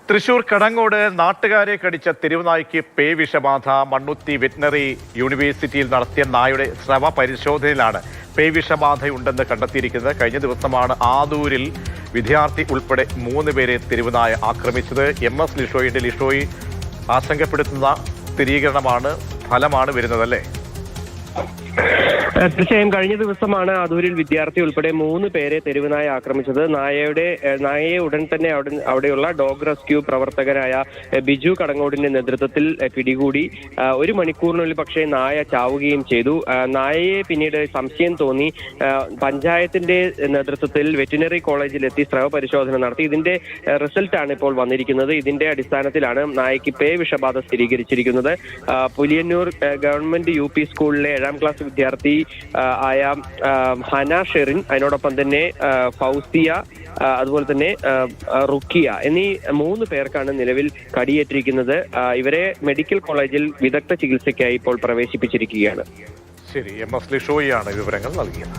തൃശൂർ കടങ്ങോട് നാട്ടുകാരെ കടിച്ച തെരുവുനായ്ക്ക് പേ വിഷബാധ. മണ്ണുത്തി വെറ്റിനറി യൂണിവേഴ്സിറ്റിയിൽ നടത്തിയ നായുടെ സ്രവ പരിശോധനയിലാണ് പേ വിഷബാധയുണ്ടെന്ന് കണ്ടെത്തിയിരിക്കുന്നത്. കഴിഞ്ഞ ദിവസമാണ് ആദൂരിൽ വിദ്യാർത്ഥി ഉൾപ്പെടെ 3 പേരെ തെരുവുനായ ആക്രമിച്ചത്. MS ലിഷോയിന്റെ ലിഷോയി ആശങ്കപ്പെടുത്തുന്ന സ്ഥിരീകരണമാണ്, ഫലമാണ് വരുന്നതല്ലേ? തീർച്ചയായും കഴിഞ്ഞ ദിവസമാണ് ആദൂരിൽ വിദ്യാർത്ഥി ഉൾപ്പെടെ 3 പേരെ തെരുവുനായ ആക്രമിച്ചത്. നായയെ ഉടൻ തന്നെ അവിടെയുള്ള ഡോഗ് റെസ്ക്യൂ പ്രവർത്തകരായ ബിജു കടങ്ങോടിന്റെ നേതൃത്വത്തിൽ പിടികൂടി. 1 മണിക്കൂറിനുള്ളിൽ പക്ഷേ നായ ചാവുകയും ചെയ്തു. നായയെ പിന്നീട് സംശയം തോന്നി പഞ്ചായത്തിന്റെ നേതൃത്വത്തിൽ വെറ്റിനറി കോളേജിലെത്തി സ്രവ പരിശോധന നടത്തി. ഇതിന്റെ റിസൾട്ടാണ് ഇപ്പോൾ വന്നിരിക്കുന്നത്. ഇതിന്റെ അടിസ്ഥാനത്തിലാണ് നായയ്ക്ക് പേ വിഷബാധ സ്ഥിരീകരിച്ചിരിക്കുന്നത്. പുലിയന്നൂർ ഗവൺമെന്റ് UP സ്കൂളിലെ 7ാം ക്ലാസ് വിദ്യാർത്ഥി ആയ ഹന ഷെറിൻ, അതിനോടൊപ്പം തന്നെ ഫൗസിയ, അതുപോലെ തന്നെ റുക്കിയ എന്നീ 3 പേർക്കാണ് നിലവിൽ കടിയേറ്റിരിക്കുന്നത്. ഇവരെ മെഡിക്കൽ കോളേജിൽ വിദഗ്ധ ചികിത്സയ്ക്കായി ഇപ്പോൾ പ്രവേശിപ്പിച്ചിരിക്കുകയാണ്. ശരി, MS ലിഷോയാണ് വിവരങ്ങൾ നൽകിയത്.